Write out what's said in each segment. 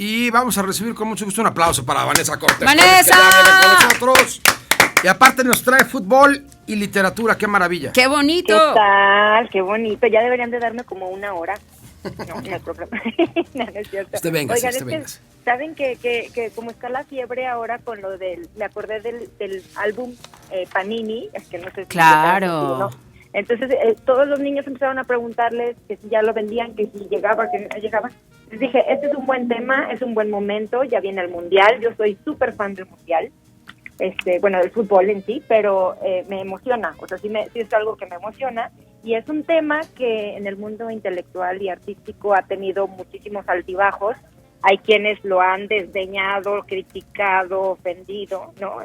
Y vamos a recibir con mucho gusto un aplauso para Vanessa Cortés. ¡Vanessa! Que ya viene con nosotros. Y aparte nos trae fútbol y literatura. ¡Qué maravilla! ¡Qué bonito! ¿Qué tal? ¡Qué bonito! Ya deberían de darme como una hora. No, en el programa. No, no es cierto. Usted venga, Oigan, usted venga. ¿Saben que como está la fiebre ahora con lo del... Me acordé del álbum Panini, es que no sé si... Claro. ¿no? Entonces, todos los niños empezaron a preguntarles que si ya lo vendían, que si llegaba, que no llegaba. Les dije, este es un buen tema, es un buen momento, ya viene el Mundial, yo soy súper fan del Mundial, bueno, del fútbol en sí, pero me emociona, o sea, sí es algo que me emociona, y es un tema que en el mundo intelectual y artístico ha tenido muchísimos altibajos. Hay quienes lo han desdeñado, criticado, ofendido, ¿no?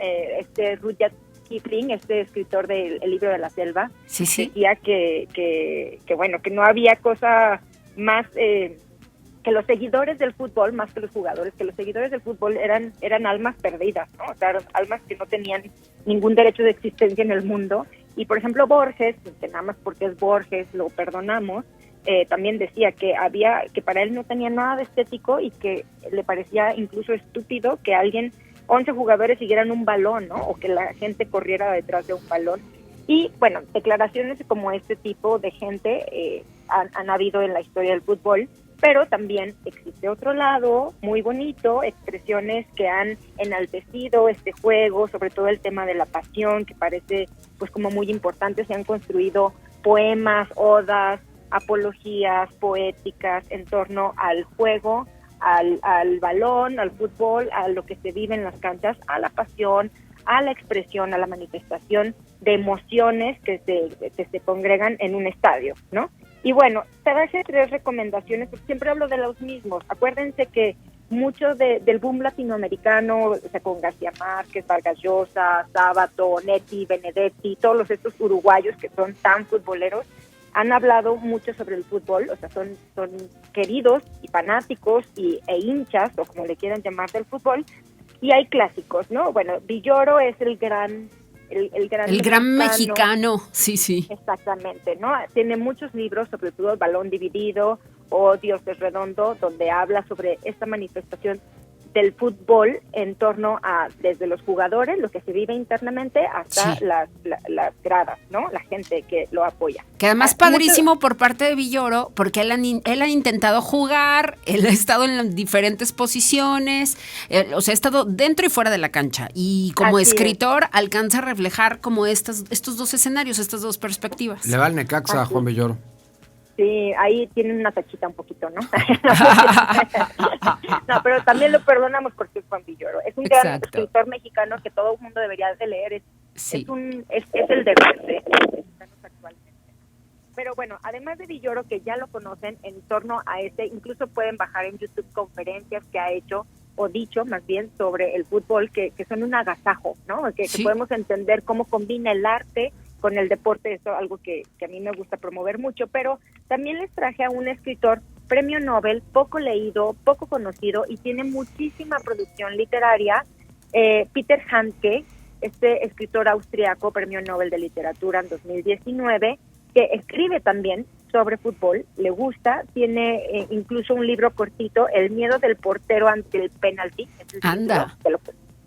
Rudyard Kipling, escritor del El libro de la selva, sí. decía que bueno, que no había cosa más que los seguidores del fútbol, más que los jugadores, que los seguidores del fútbol eran almas perdidas, ¿no? O sea, eran almas que no tenían ningún derecho de existencia en el mundo. Y por ejemplo Borges, que nada más porque es Borges lo perdonamos, también decía que para él no tenía nada de estético y que le parecía incluso estúpido que 11 jugadores siguieran un balón, ¿no? O que la gente corriera detrás de un balón. Y bueno, declaraciones como este tipo de gente han habido en la historia del fútbol, pero también existe otro lado muy bonito, expresiones que han enaltecido este juego, sobre todo el tema de la pasión, que parece pues como muy importante. Se han construido poemas, odas, apologías poéticas en torno al juego, al balón, al fútbol, a lo que se vive en las canchas, a la pasión, a la expresión, a la manifestación de emociones que se congregan en un estadio, ¿no? Y bueno, te traje 3 recomendaciones, porque siempre hablo de los mismos. Acuérdense que mucho del boom latinoamericano, o sea, con García Márquez, Vargas Llosa, Sábato, Netti, Benedetti, todos estos uruguayos que son tan futboleros, han hablado mucho sobre el fútbol, o sea, son queridos y fanáticos e hinchas, o como le quieran llamar, del fútbol, y hay clásicos, ¿no? Bueno, Villoro es el gran mexicano, sí. Exactamente, ¿no? Tiene muchos libros sobre todo el balón dividido o Dios es redondo, donde habla sobre esta manifestación del fútbol en torno a desde los jugadores, lo que se vive internamente, hasta sí. las gradas, ¿no? La gente que lo apoya. Que además padrísimo por parte de Villoro, porque él ha intentado jugar, él ha estado en diferentes posiciones, o sea, ha estado dentro y fuera de la cancha, y como Así escritor alcanza a reflejar como estos 2 escenarios, estas 2 perspectivas. Le va el Necaxa a Juan Villoro. Sí, ahí tienen una tachita un poquito, ¿no? No, pero también lo perdonamos porque es Juan Villoro. Es un gran escritor mexicano que todo el mundo debería de leer. Es el deber de los mexicanos actualmente. Pero bueno, además de Villoro, que ya lo conocen, en torno a incluso pueden bajar en YouTube conferencias que ha hecho, o dicho más bien, sobre el fútbol, que son un agasajo, ¿no? Que podemos entender cómo combina el arte con el deporte. Eso es algo que a mí me gusta promover mucho, pero también les traje a un escritor premio Nobel, poco leído, poco conocido, y tiene muchísima producción literaria, Peter Handke, escritor austriaco, premio Nobel de literatura en 2019, que escribe también sobre fútbol, le gusta, tiene incluso un libro cortito, El miedo del portero ante el penalti. Anda.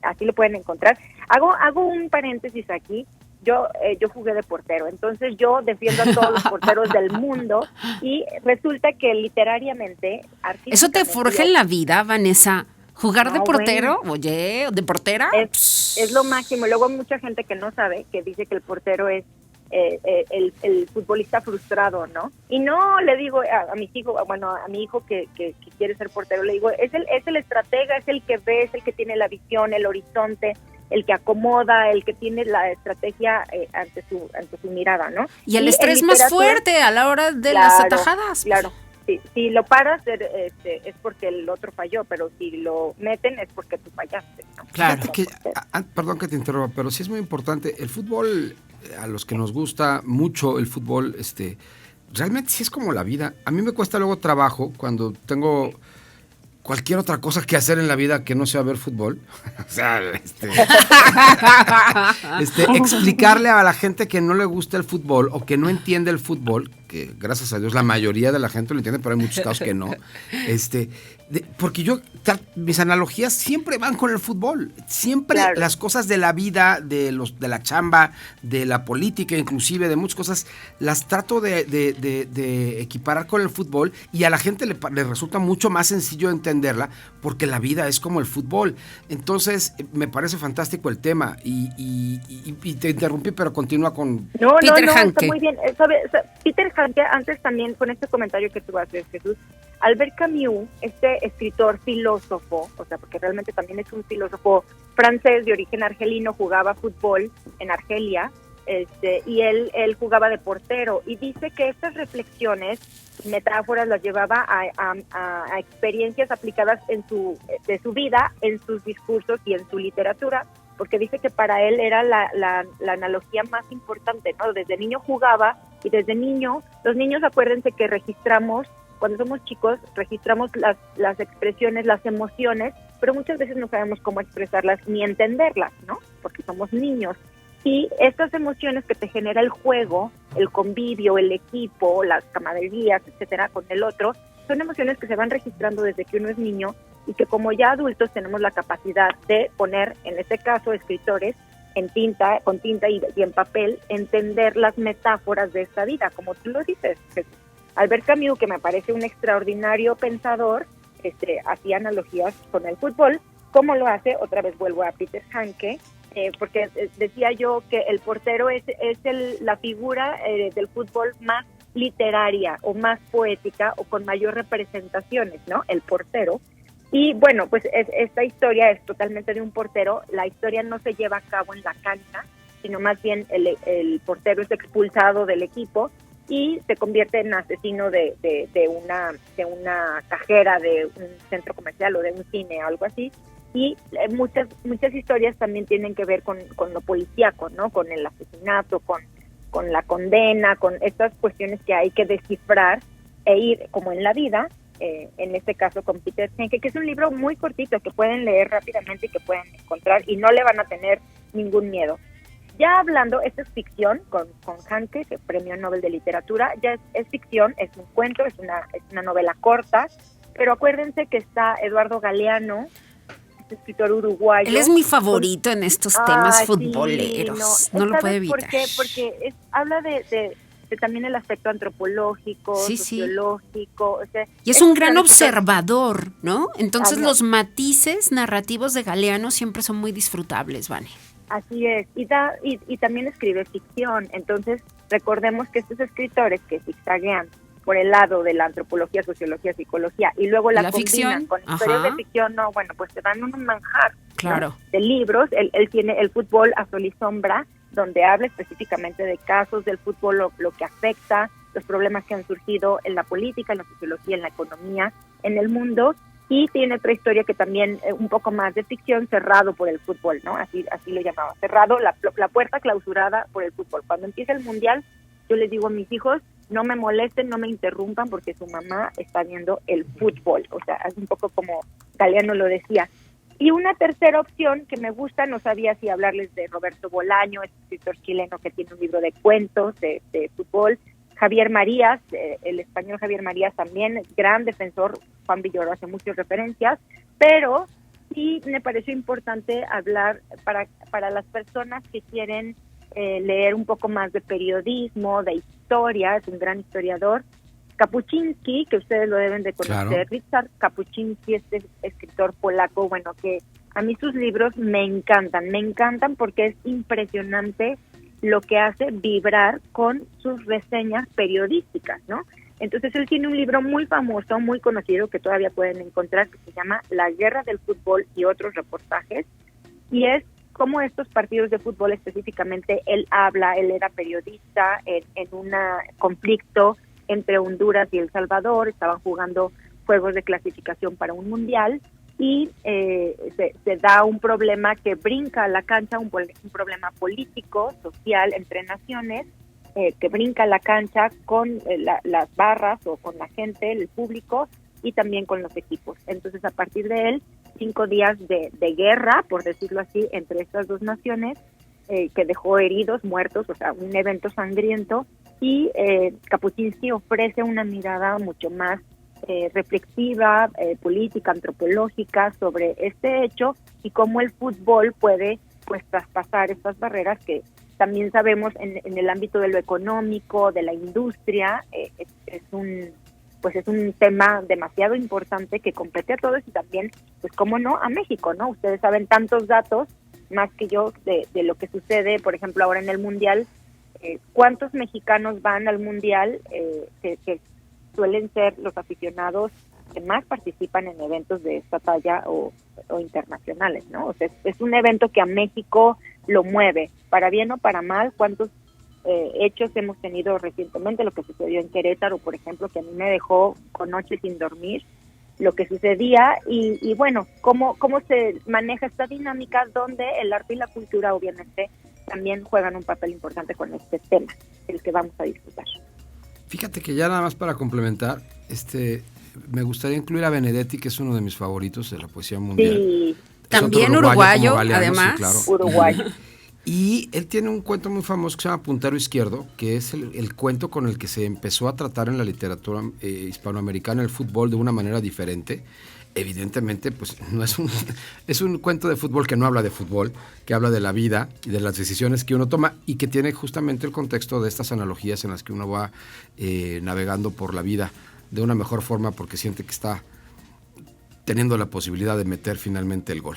Así lo pueden encontrar. Hago un paréntesis aquí. Yo jugué de portero, entonces yo defiendo a todos los porteros del mundo, y resulta que literariamente... ¿Eso te forja en la vida, Vanessa? ¿Jugar de portero? Bueno. Oye, ¿de portera? Es lo máximo. Luego hay mucha gente que no sabe, que dice que el portero es el futbolista frustrado, ¿no? Y no, le digo a mis hijos, bueno, a mi hijo que quiere ser portero, le digo, es el estratega, es el que ve, es el que tiene la visión, el horizonte, el que acomoda, el que tiene la estrategia ante su mirada, ¿no? Y el estrés más fuerte a la hora de las atajadas. Claro, sí, si lo paras es porque el otro falló, pero si lo meten es porque tú fallaste, ¿no? Claro. Perdón que te interrumpa, pero sí es muy importante. El fútbol, a los que nos gusta mucho el fútbol, realmente sí es como la vida. A mí me cuesta luego trabajo cuando tengo cualquier otra cosa que hacer en la vida que no sea ver fútbol. O sea, explicarle a la gente que no le gusta el fútbol o que no entiende el fútbol que gracias a Dios la mayoría de la gente lo entiende, pero hay muchos casos que no. Porque mis analogías siempre van con el fútbol. Siempre Claro. las cosas de la vida, de la chamba, de la política, inclusive de muchas cosas, las trato de equiparar con el fútbol, y a la gente le resulta mucho más sencillo entenderla porque la vida es como el fútbol. Entonces, me parece fantástico el tema y te interrumpí, pero continúa con Peter Está Handke. muy bien. Peter Handke, antes también con este comentario que tú haces, Jesús, Albert Camus, este escritor filósofo, o sea, porque realmente también es un filósofo francés de origen argelino, jugaba fútbol en Argelia, y él jugaba de portero, y dice que estas reflexiones, metáforas, las llevaba a experiencias aplicadas de su vida, en sus discursos y en su literatura, porque dice que para él era la analogía más importante, ¿no? Desde niño jugaba, y desde niño, los niños, acuérdense que registramos, cuando somos chicos, registramos las expresiones, las emociones, pero muchas veces no sabemos cómo expresarlas ni entenderlas, ¿no? Porque somos niños. Y estas emociones que te genera el juego, el convivio, el equipo, las camaraderías, etcétera, con el otro, son emociones que se van registrando desde que uno es niño, y que como ya adultos tenemos la capacidad de poner, en este caso, escritores, con tinta y en papel, entender las metáforas de esta vida, como tú lo dices, Jesús. Albert Camus, que me parece un extraordinario pensador, hacía analogías con el fútbol. ¿Cómo lo hace? Otra vez vuelvo a Peter Handke, porque decía yo que el portero es la figura del fútbol más literaria o más poética o con mayor representaciones, ¿no? El portero. Y bueno, pues esta historia es totalmente de un portero. La historia no se lleva a cabo en la cancha, sino más bien el portero es expulsado del equipo y se convierte en asesino de una cajera de un centro comercial o de un cine, algo así. Y muchas historias también tienen que ver con lo policíaco, ¿no? Con el asesinato, con la condena, con estas cuestiones que hay que descifrar e ir, como en la vida, en este caso con Peter Handke, que es un libro muy cortito que pueden leer rápidamente y que pueden encontrar y no le van a tener ningún miedo. Ya hablando, esta es ficción con Handke, que premio Nobel de Literatura, ya es ficción, es un cuento, es una novela corta, pero acuérdense que está Eduardo Galeano, este escritor uruguayo. Él es mi favorito en estos temas futboleros, sí, no lo puedo ¿sabes evitar. por qué? Porque habla de también el aspecto antropológico, sociológico. O sea, y es un gran observador, ¿no? Entonces los matices narrativos de Galeano siempre son muy disfrutables, Vane. Así es, y también escribe ficción. Entonces recordemos que estos escritores que zigzaguean por el lado de la antropología, sociología, psicología, y luego la combinan ficción con historias de ficción, no, bueno, pues te dan un manjar, claro, ¿no? De libros. Él tiene El fútbol a sol y sombra, donde habla específicamente de casos del fútbol, lo que afecta, los problemas que han surgido en la política, en la sociología, en la economía, en el mundo. Y tiene otra historia que también, un poco más de ficción, Cerrado por el fútbol, ¿no? Así lo llamaba, cerrado, la puerta clausurada por el fútbol. Cuando empieza el mundial, yo les digo a mis hijos, no me molesten, no me interrumpan, porque su mamá está viendo el fútbol. O sea, es un poco como Galeano lo decía. Y una tercera opción que me gusta, no sabía si hablarles de Roberto Bolaño, este escritor chileno que tiene un libro de cuentos de fútbol. Javier Marías, el español Javier Marías también, gran defensor. Juan Villoro hace muchas referencias, pero sí me pareció importante hablar para las personas que quieren leer un poco más de periodismo, de historia. Es un gran historiador. Kapuczynski, que ustedes lo deben de conocer, claro. Ryszard Kapuczynski, este escritor polaco, bueno, que a mí sus libros me encantan porque es impresionante lo que hace vibrar con sus reseñas periodísticas, ¿no? Entonces él tiene un libro muy famoso, muy conocido, que todavía pueden encontrar, que se llama La guerra del fútbol y otros reportajes, y es como estos partidos de fútbol específicamente, él era periodista en un conflicto entre Honduras y El Salvador, estaban jugando juegos de clasificación para un mundial, y se da un problema que brinca a la cancha, un problema político, social, entre naciones, que brinca a la cancha con las barras o con la gente, el público, y también con los equipos. Entonces, a partir de él, 5 días de guerra, por decirlo así, entre estas dos naciones, que dejó heridos, muertos, o sea, un evento sangriento, y Kapuscinski ofrece una mirada mucho más reflexiva, política, antropológica sobre este hecho y cómo el fútbol puede pues traspasar estas barreras que también sabemos en el ámbito de lo económico, de la industria, es un tema demasiado importante que compete a todos y también, pues cómo no, a México, ¿no? Ustedes saben tantos datos, más que yo, de lo que sucede, por ejemplo, ahora en el Mundial. ¿Cuántos mexicanos van al Mundial que suelen ser los aficionados que más participan en eventos de esta talla o internacionales, ¿no? O sea, es un evento que a México lo mueve, para bien o para mal. ¿Cuántos hechos hemos tenido recientemente? Lo que sucedió en Querétaro, por ejemplo, que a mí me dejó con noches sin dormir, lo que sucedía y bueno, cómo se maneja esta dinámica donde el arte y la cultura obviamente también juegan un papel importante con este tema, el que vamos a disfrutar. Fíjate que ya nada más para complementar, me gustaría incluir a Benedetti, que es uno de mis favoritos de la poesía mundial. Sí, también uruguayo, además. Sí, claro. Uruguayo. Y él tiene un cuento muy famoso que se llama Puntero Izquierdo, que es el cuento con el que se empezó a tratar en la literatura hispanoamericana el fútbol de una manera diferente. Evidentemente, pues no es un cuento de fútbol que no habla de fútbol, que habla de la vida y de las decisiones que uno toma y que tiene justamente el contexto de estas analogías en las que uno va navegando por la vida de una mejor forma porque siente que está teniendo la posibilidad de meter finalmente el gol.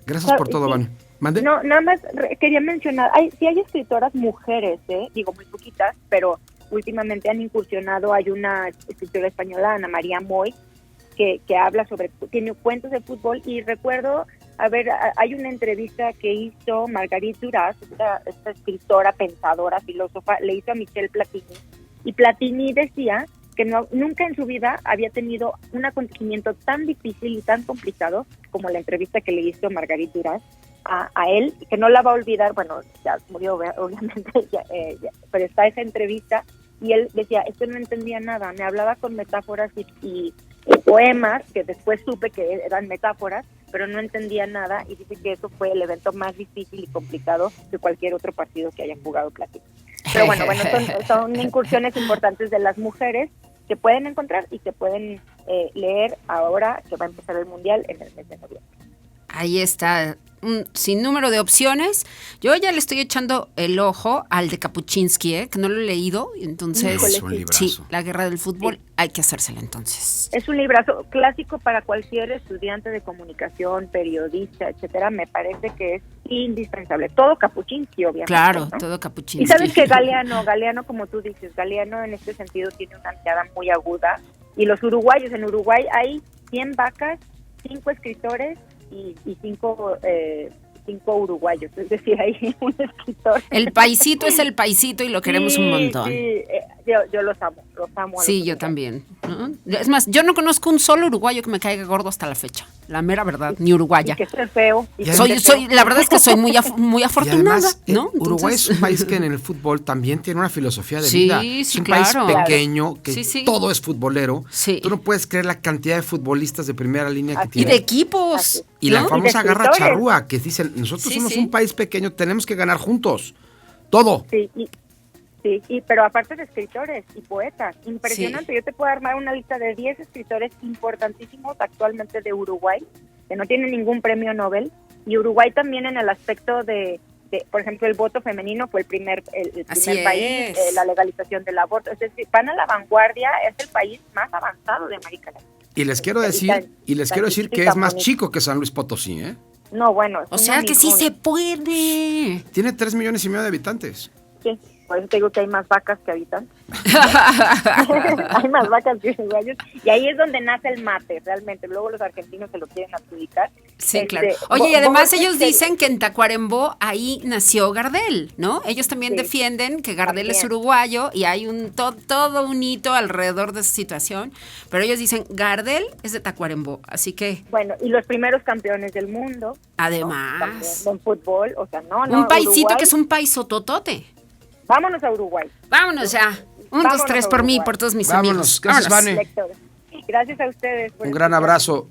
Gracias por todo, Vane. ¿Mande? No, nada más quería mencionar, sí hay escritoras mujeres, digo muy poquitas, pero últimamente han incursionado. Hay una escritora española, Ana María Moy, que habla tiene cuentos de fútbol, y recuerdo, hay una entrevista que hizo Marguerite Duras, esta escritora, pensadora, filósofa, le hizo a Michel Platini, y Platini decía que nunca en su vida había tenido un acontecimiento tan difícil y tan complicado como la entrevista que le hizo Marguerite Duras a él, que no la va a olvidar. Bueno, ya murió obviamente, pero está esa entrevista, y él decía, no entendía nada, me hablaba con metáforas y poemas, que después supe que eran metáforas, pero no entendía nada, y dice que eso fue el evento más difícil y complicado de cualquier otro partido que hayan jugado Platini. Pero bueno, son incursiones importantes de las mujeres que pueden encontrar y que pueden leer ahora que va a empezar el Mundial en el mes de noviembre. Ahí está, un sinnúmero de opciones. Yo ya le estoy echando el ojo al de Kapuscinski, que no lo he leído, entonces es un librazo. Sí, La guerra del fútbol, hay que hacérsela entonces. Es un librazo clásico para cualquier estudiante de comunicación, periodista, etcétera. Me parece que es indispensable. Todo Kapuscinski, obviamente. Claro, ¿no? Todo Kapuscinski. Y sabes que Galeano, como tú dices, Galeano en este sentido tiene una mirada muy aguda. Y los uruguayos, en Uruguay hay 100 vacas, 5 escritores y 5 uruguayos, es decir, hay un escritor. El paisito es el paisito y lo queremos un montón. Sí, yo los amo. Sí, yo también, ¿no? Es más, yo no conozco un solo uruguayo que me caiga gordo hasta la fecha, la mera verdad, ni uruguaya. Y que esté feo. La verdad es que soy muy afortunada, además, ¿no? Uruguay es un país que en el fútbol también tiene una filosofía de vida. Es un país pequeño, que todo es futbolero. Sí. Tú no puedes creer la cantidad de futbolistas de primera línea que tiene. Y de equipos. Y la famosa garra charrúa, que dicen, nosotros somos un país pequeño, tenemos que ganar juntos. Todo. Sí, pero aparte de escritores y poetas, impresionante. Yo te puedo armar una lista de 10 escritores importantísimos actualmente de Uruguay, que no tienen ningún premio Nobel, y Uruguay también en el aspecto de por ejemplo, el voto femenino fue el primer país, la legalización del aborto, es decir, van a la vanguardia, es el país más avanzado de América Latina. Y les quiero decir que es más chico que San Luis Potosí, ¿eh? No, bueno. O sea que sí se puede. Tiene 3,5 millones de habitantes. Sí, por eso te digo que hay más vacas que habitantes. Hay más vacas que uruguayos. Y ahí es donde nace el mate, realmente. Luego los argentinos se lo quieren adjudicar. Sí, claro. Oye, y además ellos dicen que en Tacuarembó ahí nació Gardel, ¿no? Ellos también defienden que Gardel es uruguayo y hay todo un hito alrededor de esa situación. Pero ellos dicen, Gardel es de Tacuarembó, así que... Bueno, y los primeros campeones del mundo. Además. ¿no? En fútbol, o sea, un paisito Uruguay, que es un paisototote. Vámonos a Uruguay. Vámonos ya. 1, 2, 3 por mí, por todos mis amigos. Gracias, Vane. Gracias a ustedes. Un gran abrazo.